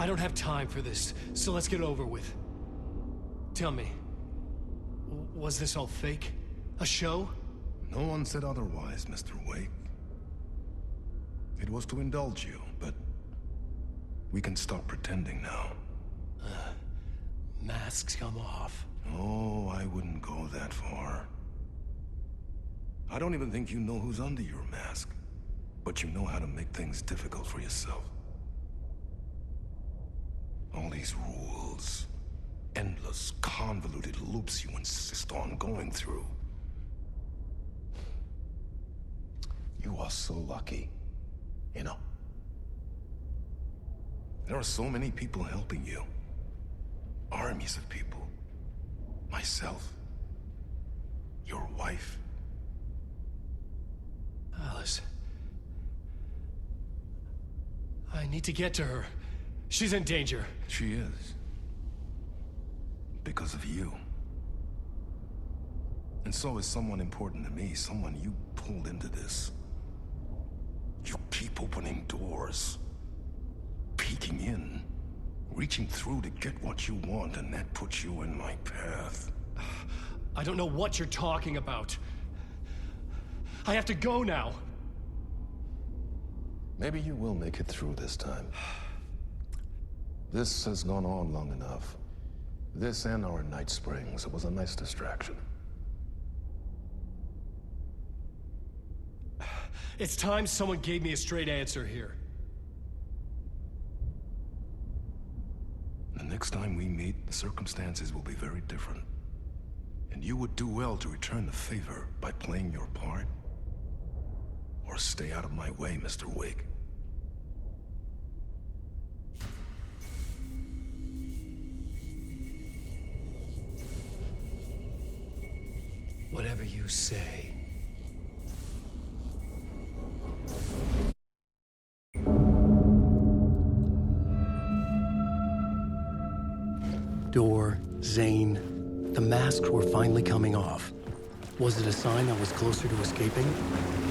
I don't have time for this, so let's get it over with. Tell me, was this all fake? A show? No one said otherwise, Mr. Wake. It was to indulge you, but we can stop pretending now. Masks come off. Oh, I wouldn't go that far. I don't even think you know who's under your mask, but you know how to make things difficult for yourself. All these rules, endless, convoluted loops you insist on going through. You are so lucky, you know. There are so many people helping you. Armies of people. Myself. Your wife. Alice. I need to get to her. She's in danger. She is. Because of you. And so is someone important to me, someone you pulled into this. You keep opening doors. Peeking in. Reaching through to get what you want, and that puts you in my path. I don't know what you're talking about. I have to go now. Maybe you will make it through this time. This has gone on long enough. This and our night springs. It was a nice distraction. It's time someone gave me a straight answer here. The next time we meet, the circumstances will be very different. And you would do well to return the favor by playing your part. Or stay out of my way, Mr. Wake. Whatever you say. Door, Zane, the masks were finally coming off. Was it a sign I was closer to escaping?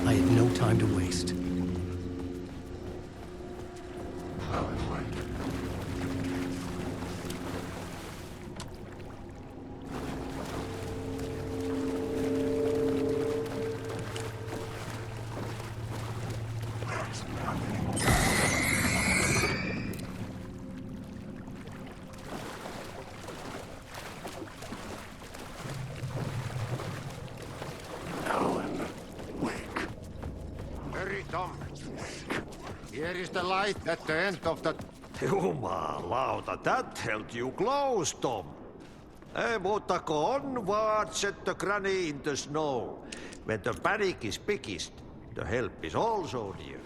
I had no time to waste. Tom, here is the light at the end of the... Jumalauta, that held you close, Tom. Mutta go onward, set the granny in the snow. When the panic is biggest, the help is also near.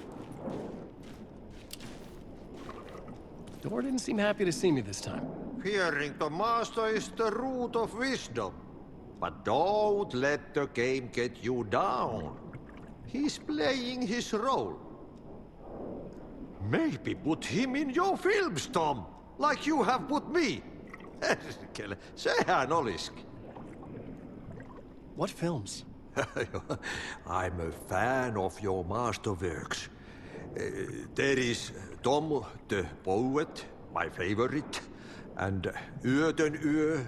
Door didn't seem happy to see me this time. Fearing the master is the root of wisdom. But don't let the game get you down. He's playing his role. Maybe put him in your films, Tom, like you have put me. Sehän olisikin. What films? I'm a fan of your masterworks. There is Tom the Poet, my favorite, and Yöden Yö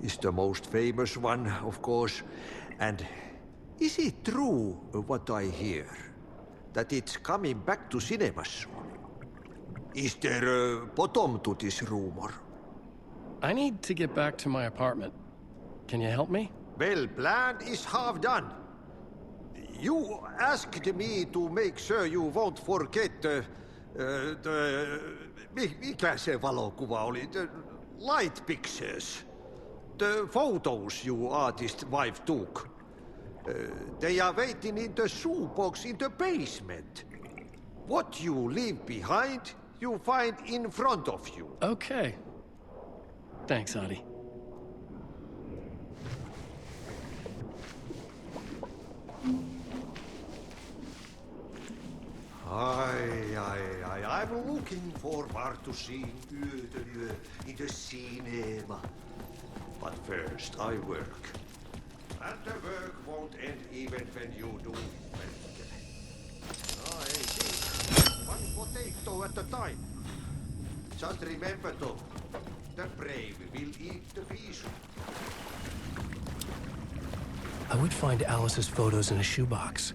is the most famous one, of course. And is it true what I hear, that it's coming back to cinemas soon? Is there a bottom to this rumor? I need to get back to my apartment. Can you help me? Well, plan is half done. You asked me to make sure you won't forget mikä se valokuva oli? The light pictures. The photos your artist wife took. They are waiting in the shoebox in the basement. What you leave behind, you find in front of you. Okay. Thanks, Adi. I'm looking forward to seeing Yöden Yö in the cinema. But first I work. And the work won't end even when you do. One potato at a time. Just remember, Tom, the brave will eat the fish. I would find Alice's photos in a shoebox.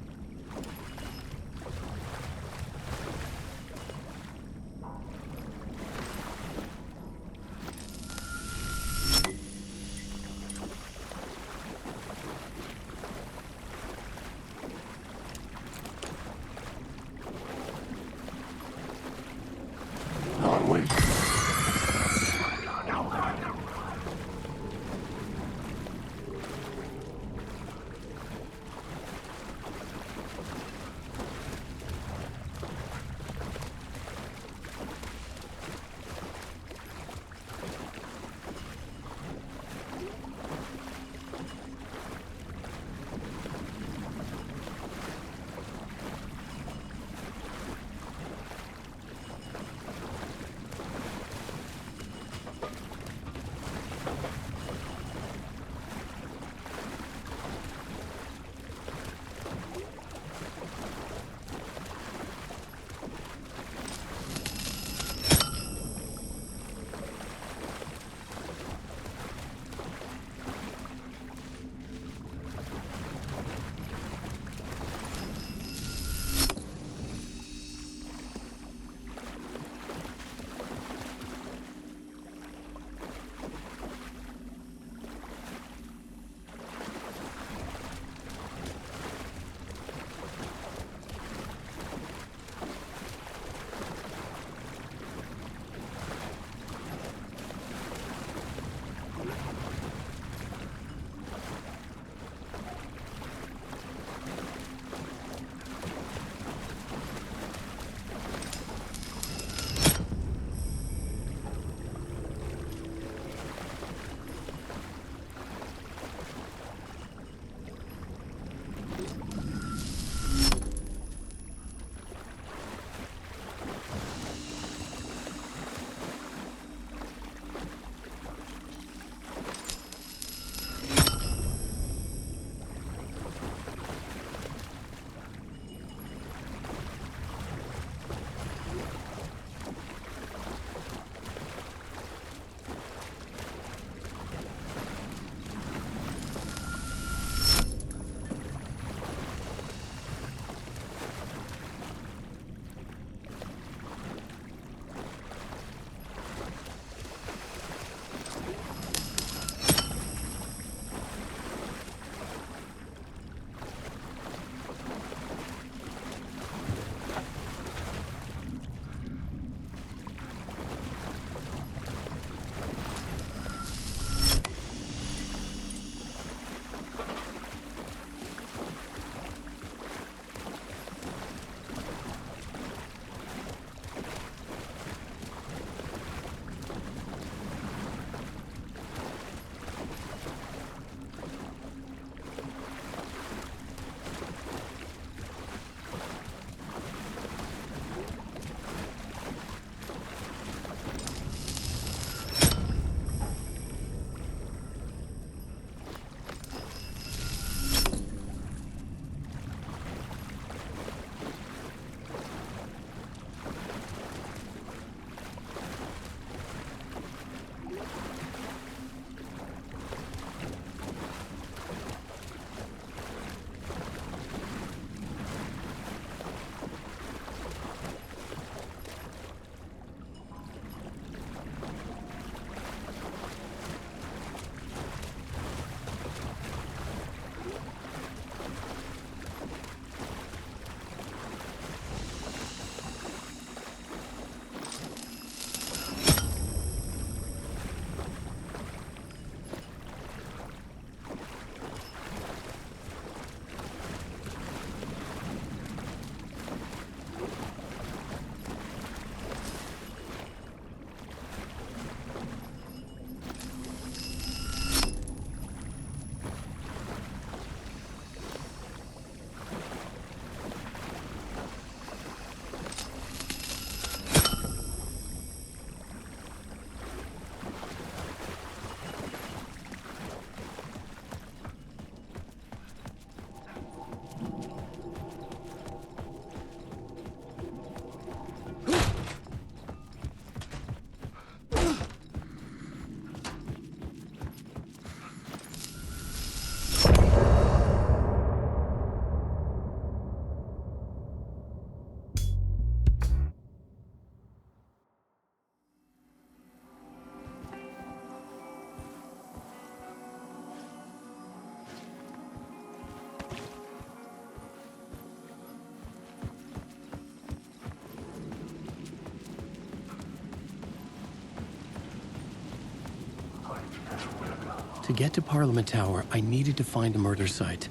To get to Parliament Tower, I needed to find a murder site.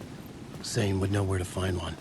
Zane would know where to find one.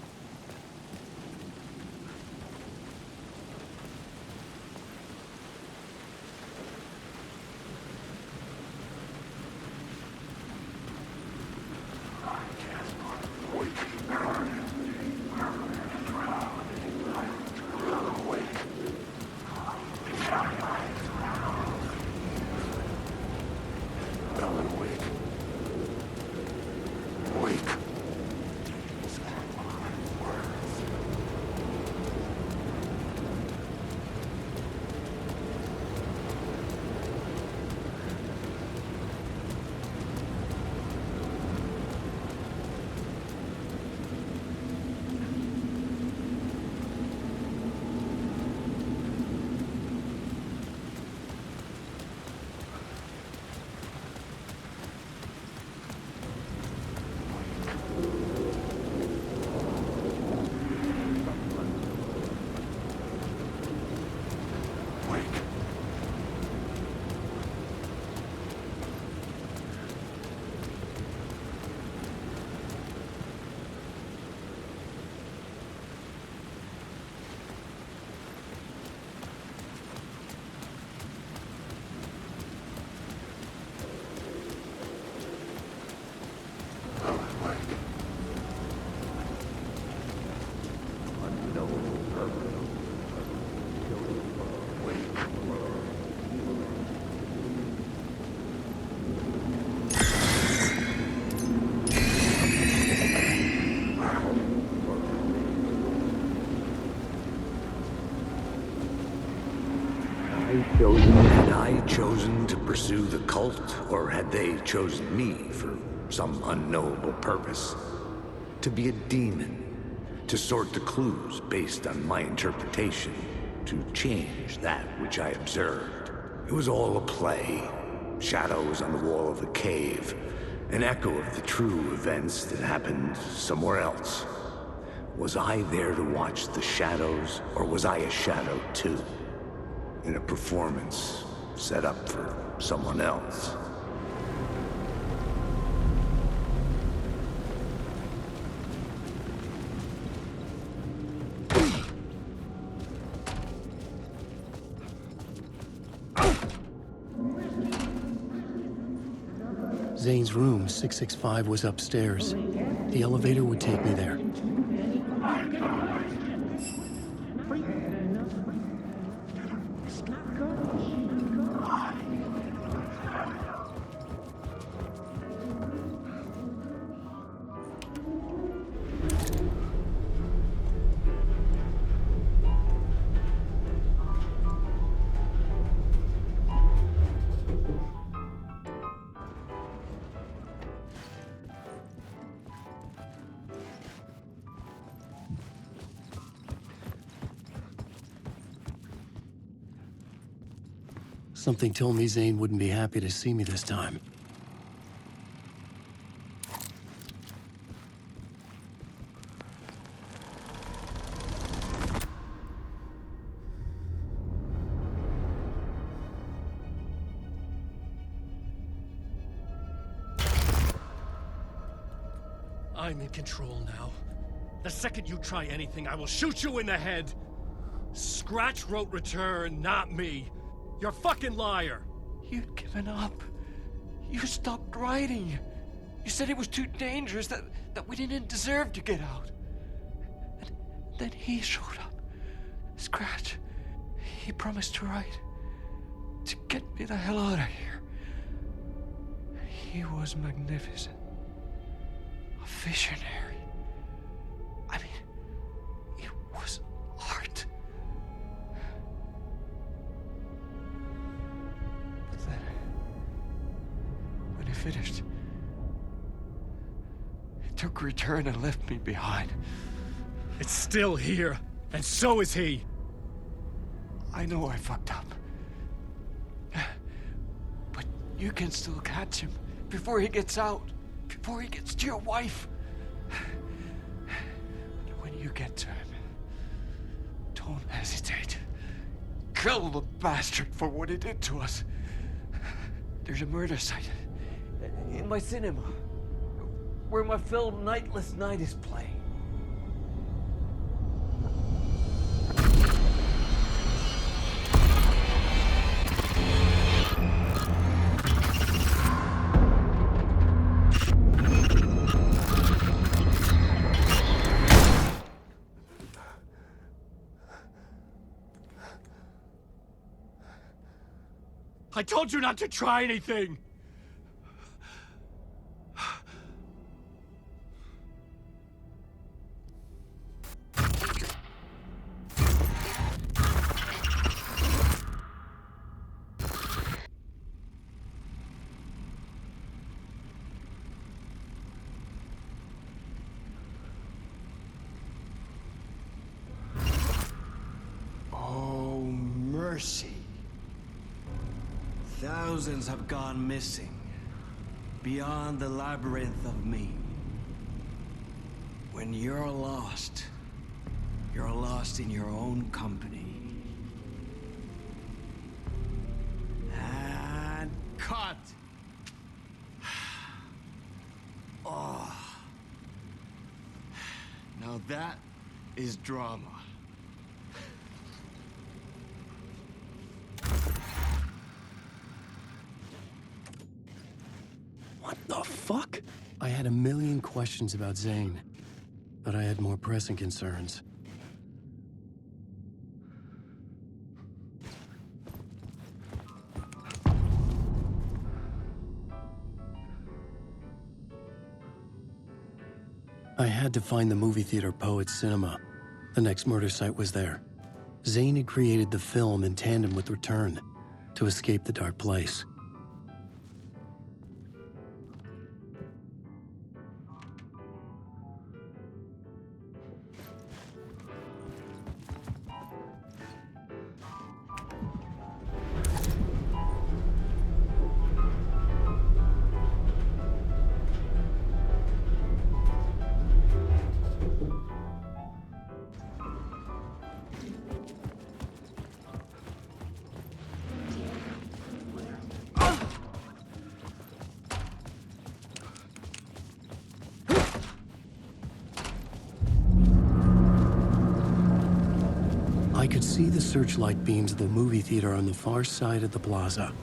Had I chosen to pursue the cult, or had they chosen me for some unknowable purpose? To be a demon, to sort the clues based on my interpretation, to change that which I observed. It was all a play. Shadows on the wall of the cave, an echo of the true events that happened somewhere else. Was I there to watch the shadows, or was I a shadow too? In a performance set up for someone else. Zane's room, 665, was upstairs. The elevator would take me there. Something told me Zane wouldn't be happy to see me this time. I'm in control now. The second you try anything, I will shoot you in the head! Scratch wrote return, not me. You're a fucking liar! You'd given up. You stopped writing. You said it was too dangerous, that we didn't deserve to get out. And then he showed up. Scratch. He promised to write. To get me the hell out of here. He was magnificent. A visionary. I mean, it was art. But then, when he finished, he took a return and left me behind. It's still here, and so is he. I know I fucked up. But you can still catch him before he gets out. Before he gets to your wife. And when you get to him, don't hesitate. Kill the bastard for what he did to us. There's a murder site In my cinema. Where my film Nightless Night is playing. I told you not to try anything! Oh, mercy. Thousands have gone missing, beyond the labyrinth of me. When you're lost in your own company. And cut! Oh. Now that is drama. What the fuck? I had a million questions about Zane, but I had more pressing concerns. I had to find the movie theater Poet Cinema. The next murder site was there. Zane had created the film in tandem with Return to escape the dark place. I could see the searchlight beams of the movie theater on the far side of the plaza.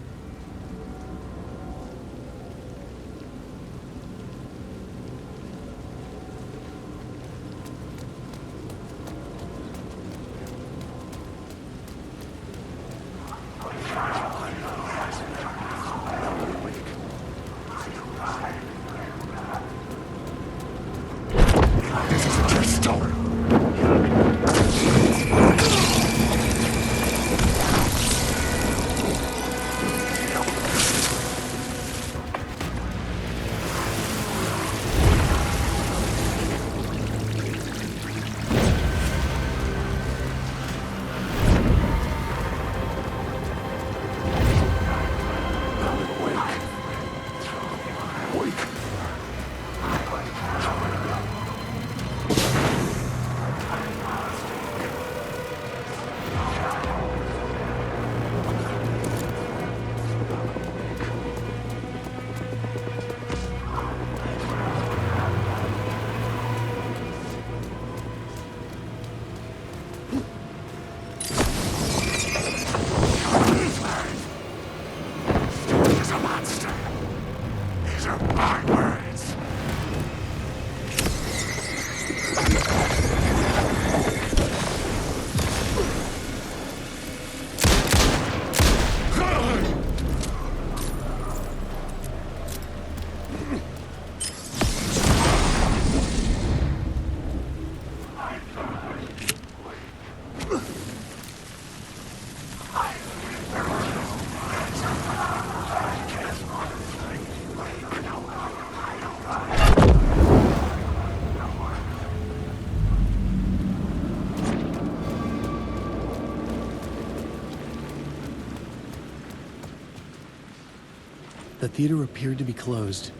The theater appeared to be closed.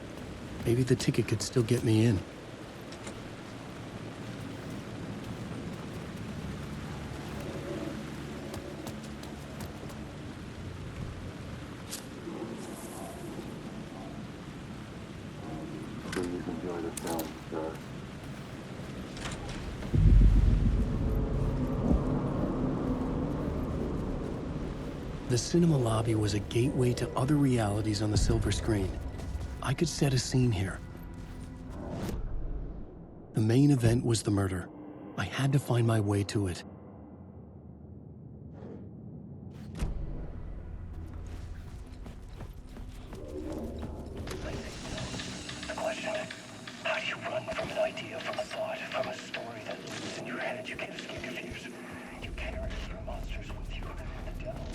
Maybe the ticket could still get me in. The cinema lobby was a gateway to other realities on the silver screen. I could set a scene here. The main event was the murder. I had to find my way to it. The question, how do you run from an idea, from a thought, from a story that lives in your head? You can't escape your fears. You carry your monsters with you. The devil.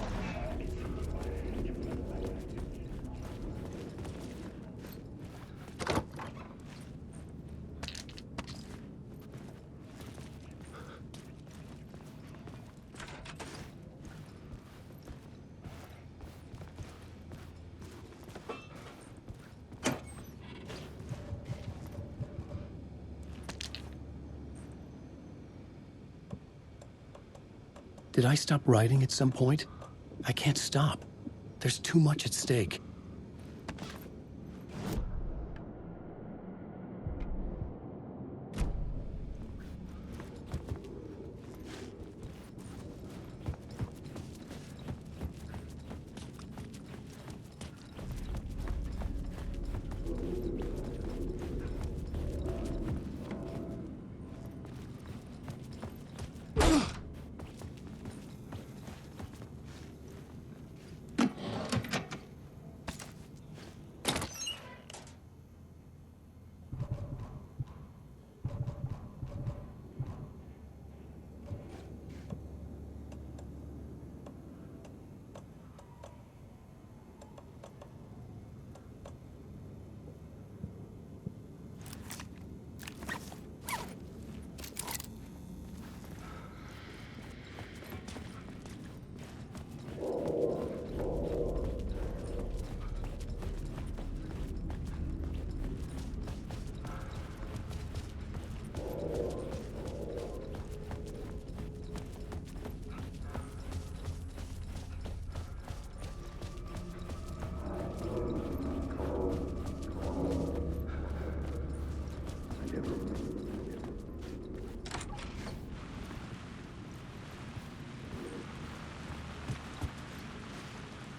Did I stop writing at some point? I can't stop. There's too much at stake.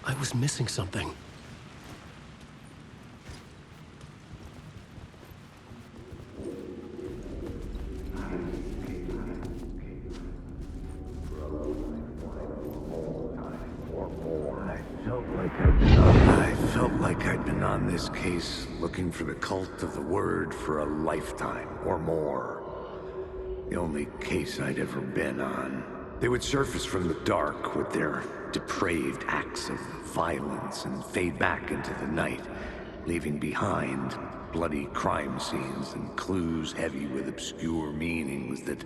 I was missing something. I felt like I'd been on this case looking for the cult of the word for a lifetime or more. The only case I'd ever been on. They would surface from the dark with their depraved acts of violence and fade back into the night, leaving behind bloody crime scenes and clues heavy with obscure meanings that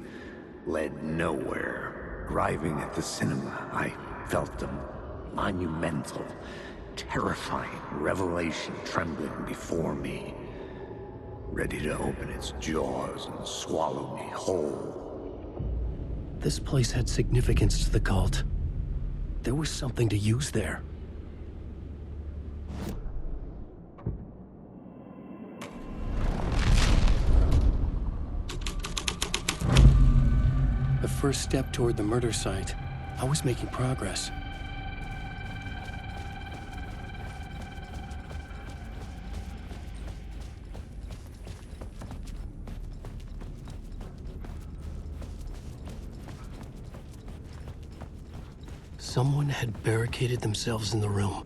led nowhere. Arriving at the cinema, I felt a monumental, terrifying revelation trembling before me, ready to open its jaws and swallow me whole. This place had significance to the cult. There was something to use there. The first step toward the murder site. I was making progress. Someone had barricaded themselves in the room.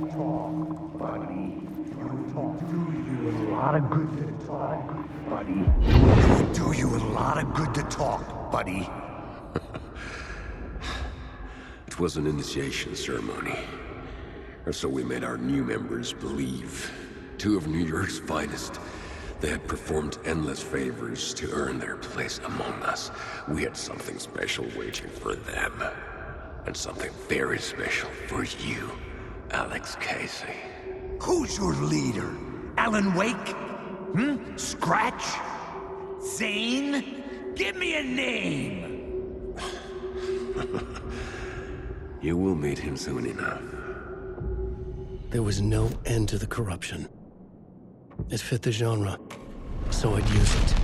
talk, buddy. You talk. Do you a lot of good to talk, buddy. Do you a lot of good to talk, buddy. It was an initiation ceremony. Or so we made our new members believe. Two of New York's finest. They had performed endless favors to earn their place among us. We had something special waiting for them. And something very special for you, Alex Casey. Who's your leader? Alan Wake? Scratch? Zane? Give me a name! You will meet him soon enough. There was no end to the corruption. It fit the genre, so I'd use it.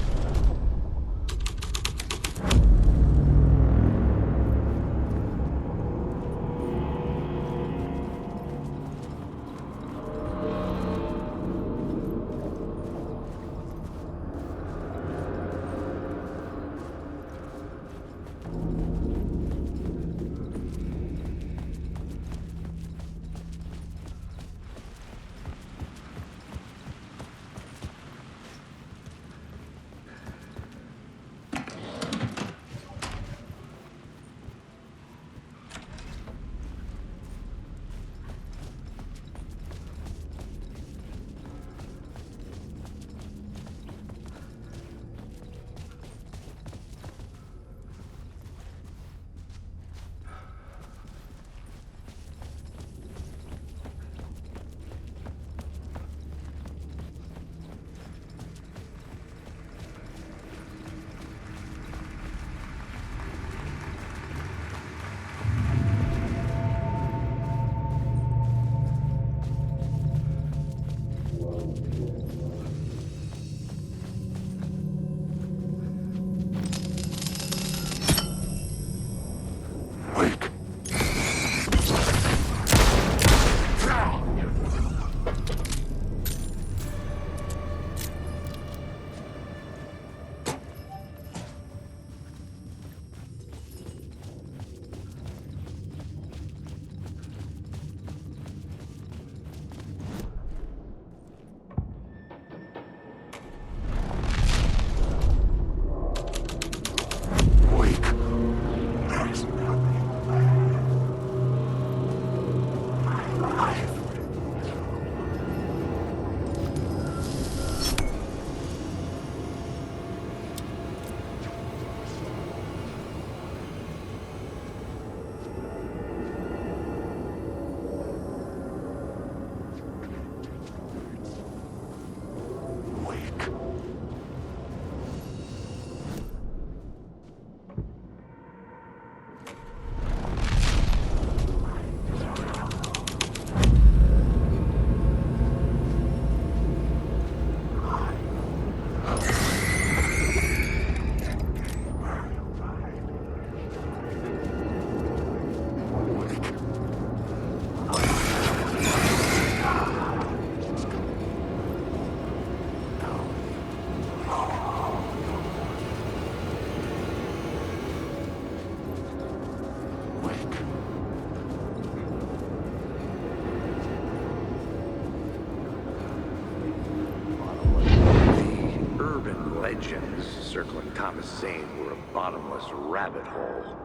Legends circling Thomas Zane were a bottomless rabbit hole.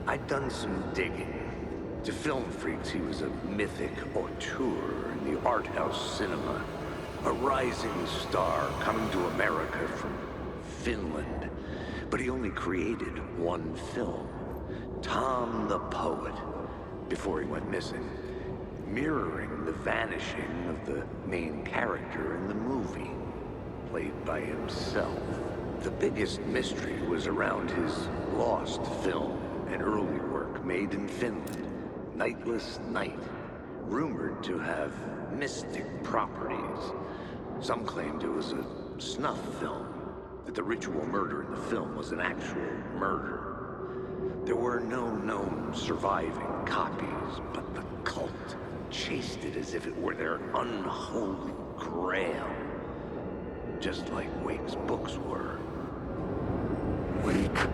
I'd done some digging. To film freaks, he was a mythic auteur in the art house cinema. A rising star coming to America from Finland. But he only created one film, Tom the Poet, before he went missing, mirroring the vanishing of the main character in the movie, played by himself. The biggest mystery was around his lost film, an early work made in Finland, Nightless Night, rumored to have mystic properties. Some claimed it was a snuff film, that the ritual murder in the film was an actual murder. There were no known surviving copies, but the cult chased it as if it were their unholy grail. Just like Wake's books were. Wake.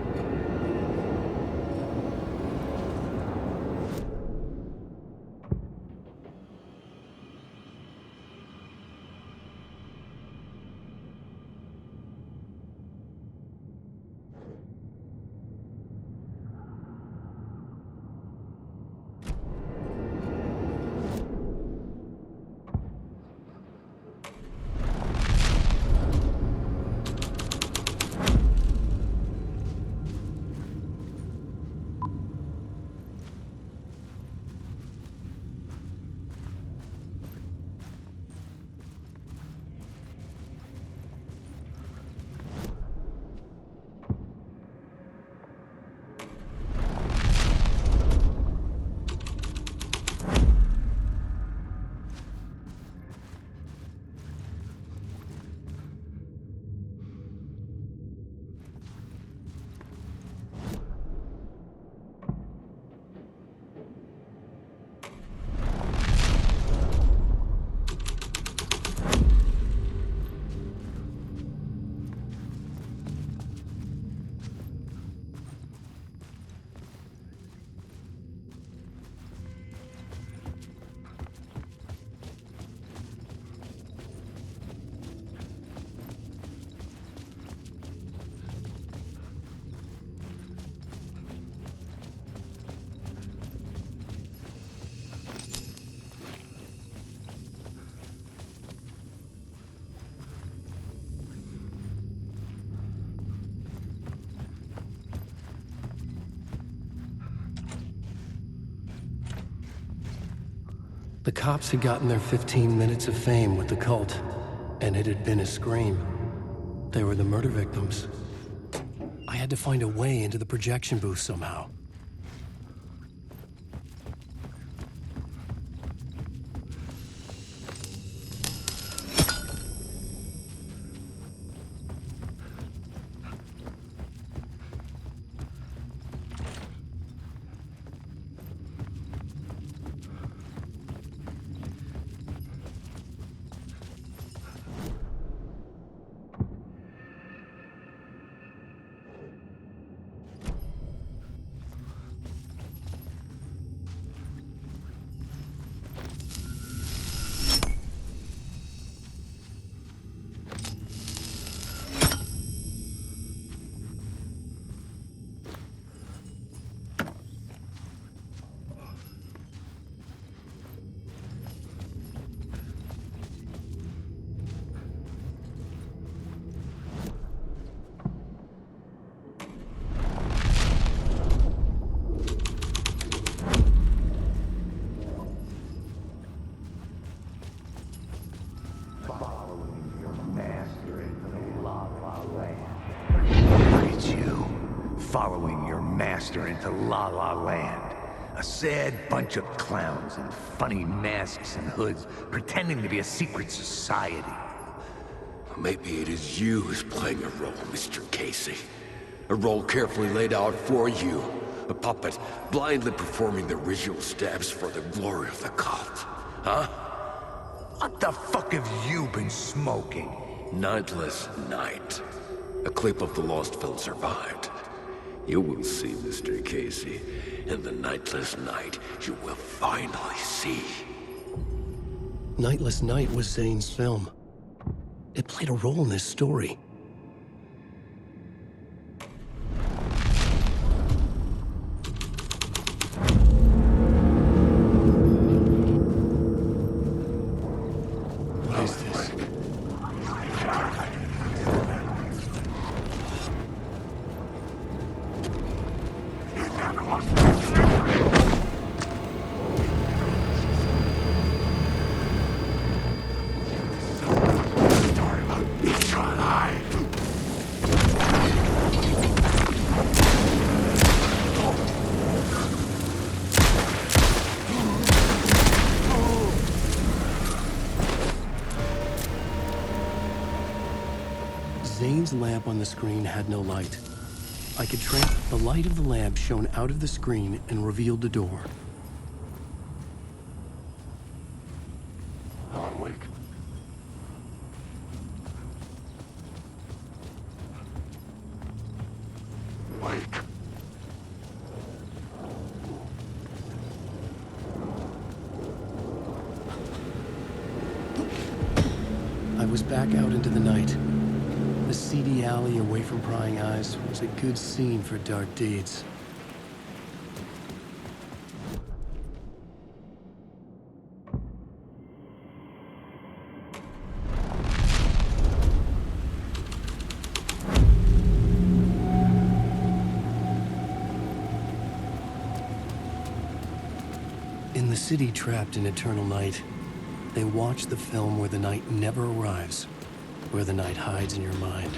The cops had gotten their 15 minutes of fame with the cult, and it had been a scream. They were the murder victims. I had to find a way into the projection booth somehow. Following your master into La La Land. A sad bunch of clowns in funny masks and hoods, pretending to be a secret society. Maybe it is you who's playing a role, Mr. Casey. A role carefully laid out for you. A puppet, blindly performing the ritual steps for the glory of the cult. Huh? What the fuck have you been smoking? Nightless Night. A clip of the lost film survived. You will see, Mr. Casey. In the Nightless Night, you will finally see. Nightless Night was Zane's film. It played a role in this story. What is this? Zane's lamp on the screen had no light. I could trace the light of the lamp shone out of the screen and revealed the door. I'm awake. Wake. I was back out into the night. The seedy alley away from prying eyes was a good scene for dark deeds. In the city trapped in eternal night, they watch the film where the night never arrives, where the night hides in your mind.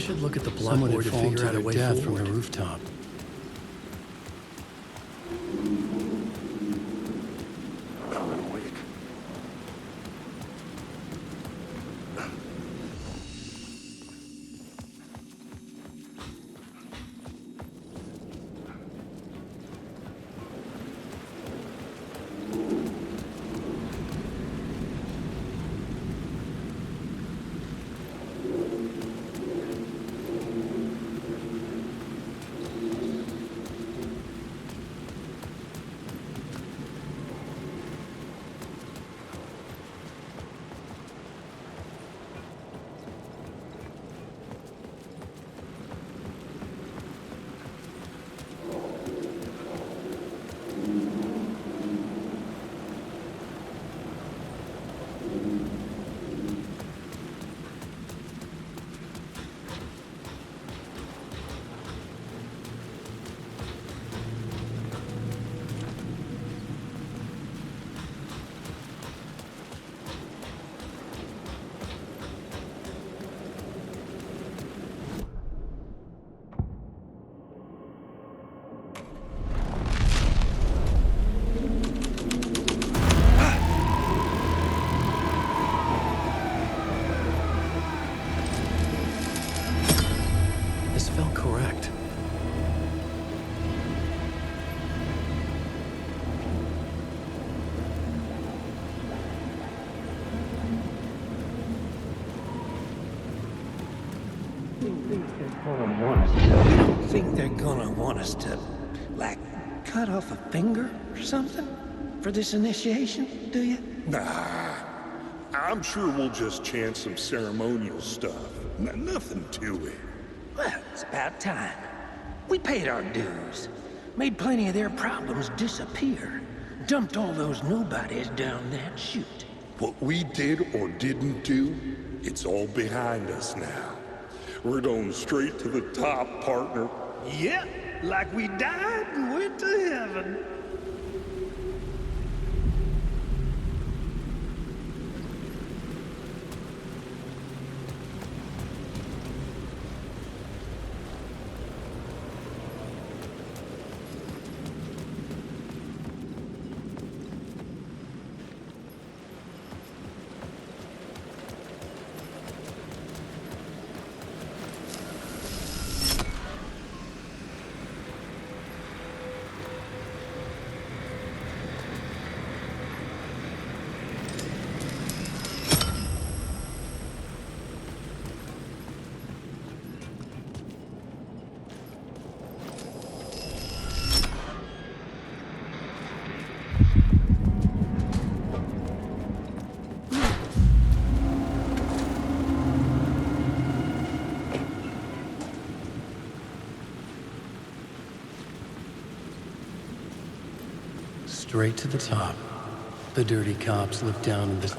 should look at the blackboard to figure out a way forward from the rooftop. This felt correct. You don't think they're gonna want us to, like, cut off a finger or something for this initiation, do you? Nah, I'm sure we'll just chant some ceremonial stuff. Nothing to it. Well, it's about time. We paid our dues. Made plenty of their problems disappear. Dumped all those nobodies down that chute. What we did or didn't do, it's all behind us now. We're going straight to the top, partner. Yep, like we died and went to heaven. Straight to the top. The dirty cops look down in this.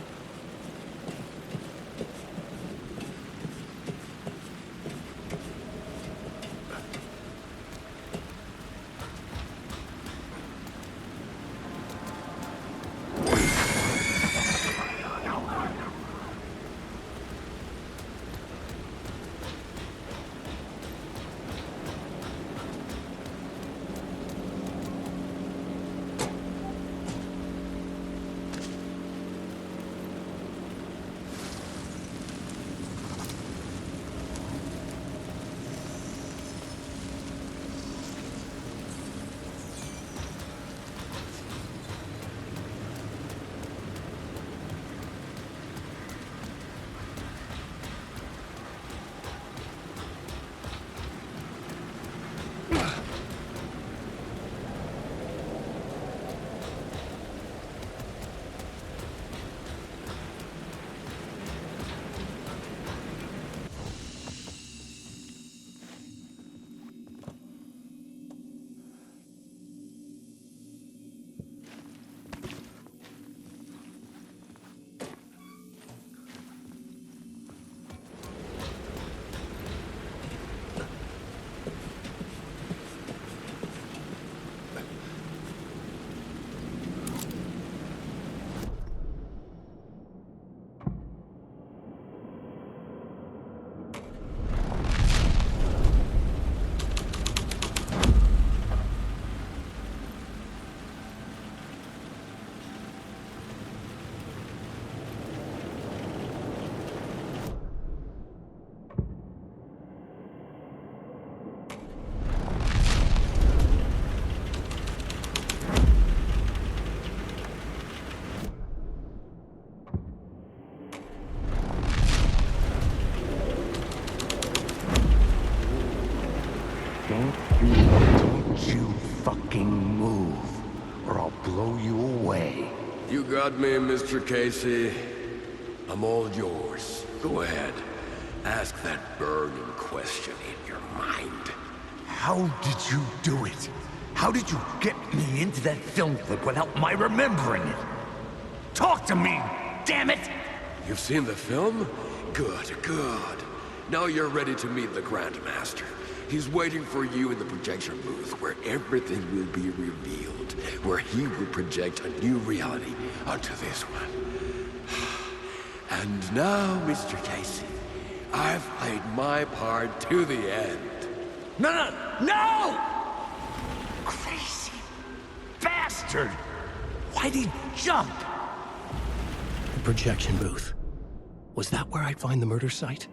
move, or I'll blow you away. You got me, Mr. Casey. I'm all yours. Go ahead. Ask that burning question in your mind. How did you do it? How did you get me into that film clip without my remembering it? Talk to me, damn it! You've seen the film? Good, good. Now you're ready to meet the Grandmaster. He's waiting for you in the projection booth where everything will be revealed, where he will project a new reality onto this one. And now, Mr. Casey, I've played my part to the end. No! Crazy bastard! Why'd he jump? The projection booth. Was that where I'd find the murder site?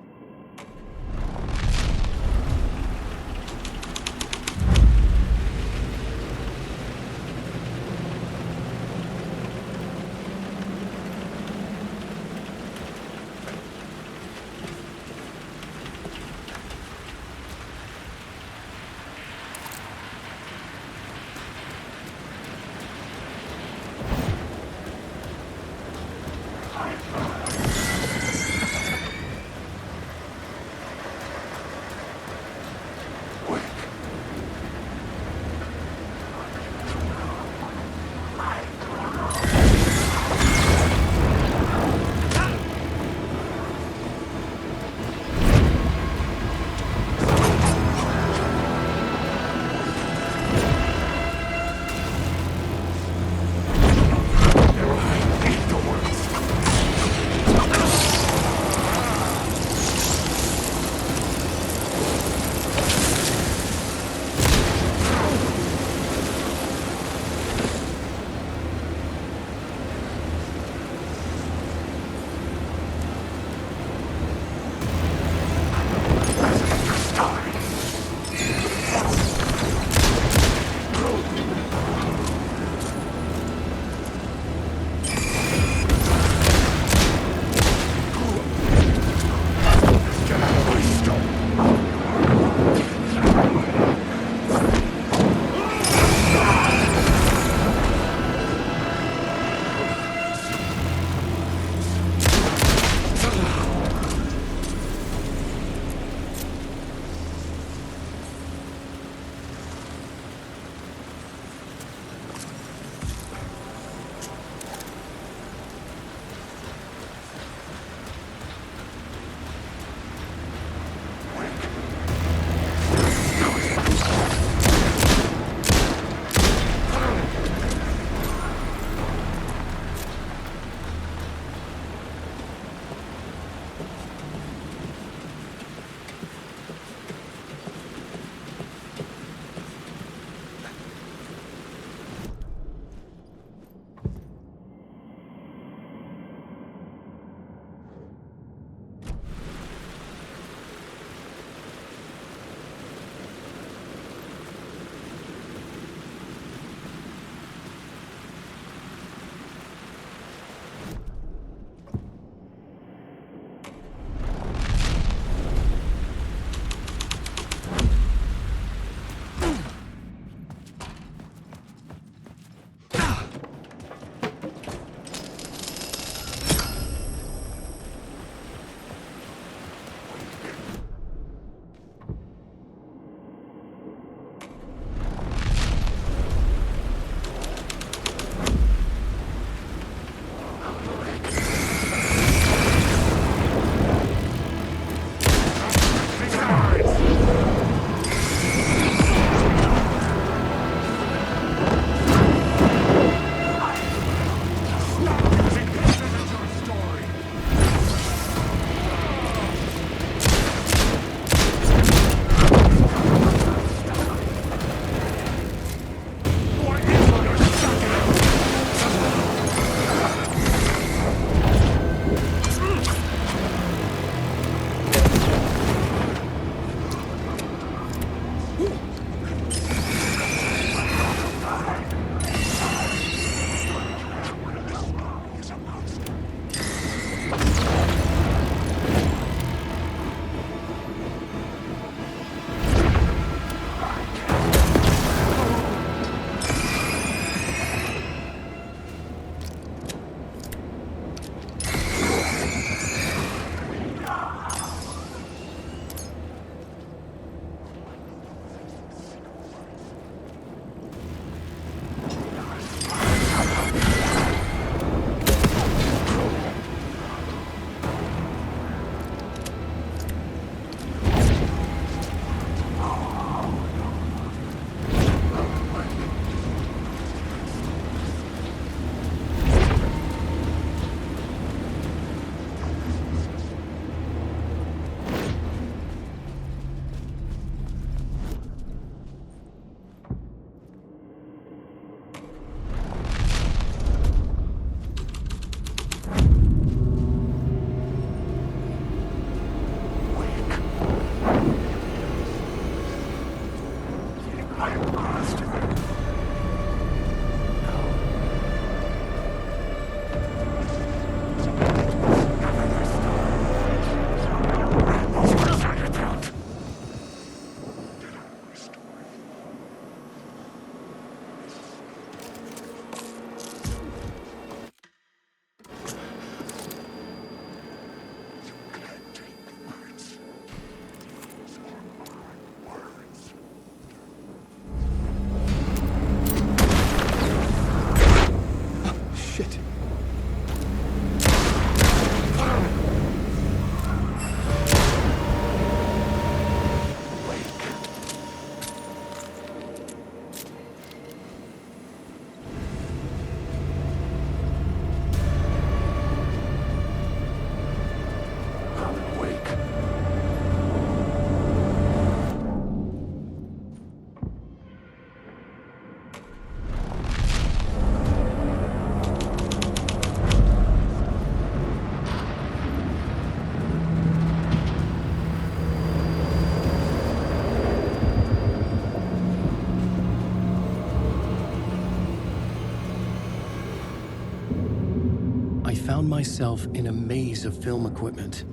found myself in a maze of film equipment.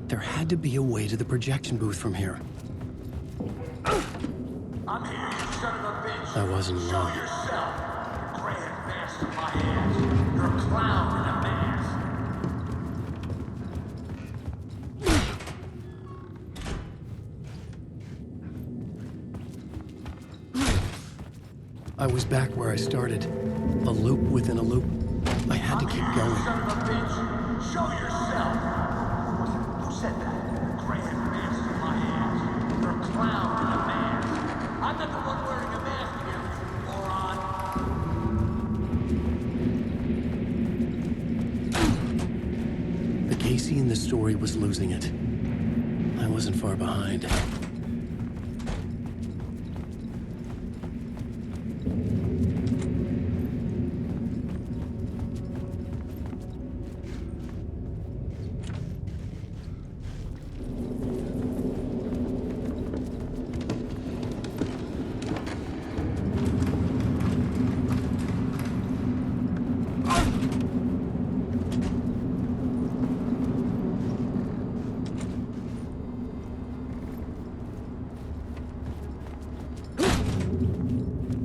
There had to be a way to the projection booth from here. I'm here, you son of a bitch. I wasn't Show alone. yourself. Grand master of my ass. You're a clown in a mask. I was back where I started. A loop within a loop. I had to keep going. Son of a bitch. Show yourself. Who said that? Grand master of my ass. You're a clown in a mask. I'm not the one wearing a mask here, you moron. The Casey in the story was losing it. I wasn't far behind.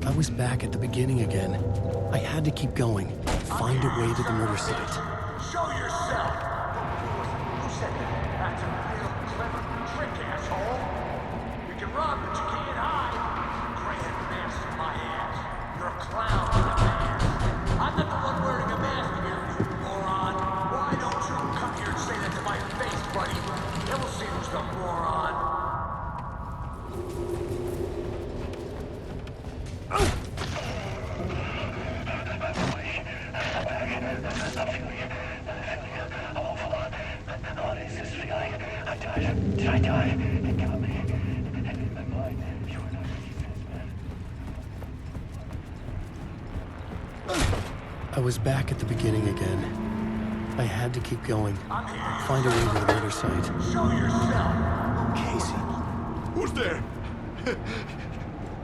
I was back at the beginning again. I had to keep going, find a way to the murder site. Show yourself. Who said that? That's a real clever trick, asshole. You can run, but you can't hide. Grand master, my ass. You're a clown in a mask. I'm not the one wearing a mask here, you moron. Why don't you come here and say that to my face, buddy? Then we'll see who's the moron. Did I die? It got me. And in my mind, you were not defense, man. I was back at the beginning again. I had to keep going, find a way to the murder site. Show yourself. Casey? Who's there?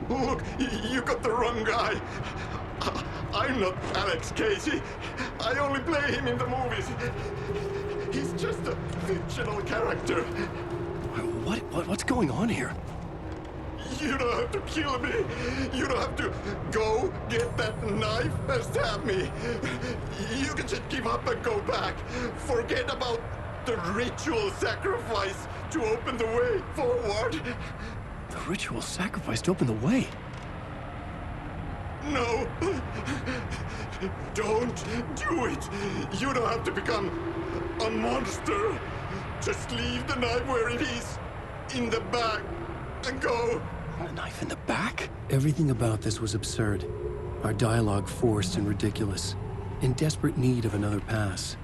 Look, you got the wrong guy. I'm not Alex Casey. I only play him in the movies. He's just a fictional character. What's going on here? You don't have to kill me. You don't have to go get that knife and stab me. You can just give up and go back. Forget about the ritual sacrifice to open the way forward. The ritual sacrifice to open the way? No. Don't do it. You don't have to become a monster. Just leave the knife where it is, in the bag, and go. A knife in the back? Everything about this was absurd. Our dialogue forced and ridiculous. In desperate need of another pass.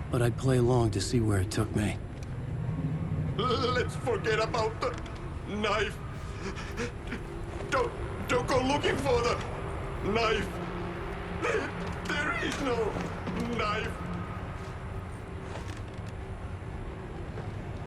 But I'd play along to see where it took me. Let's forget about the knife. Don't go looking for the knife. There is no knife.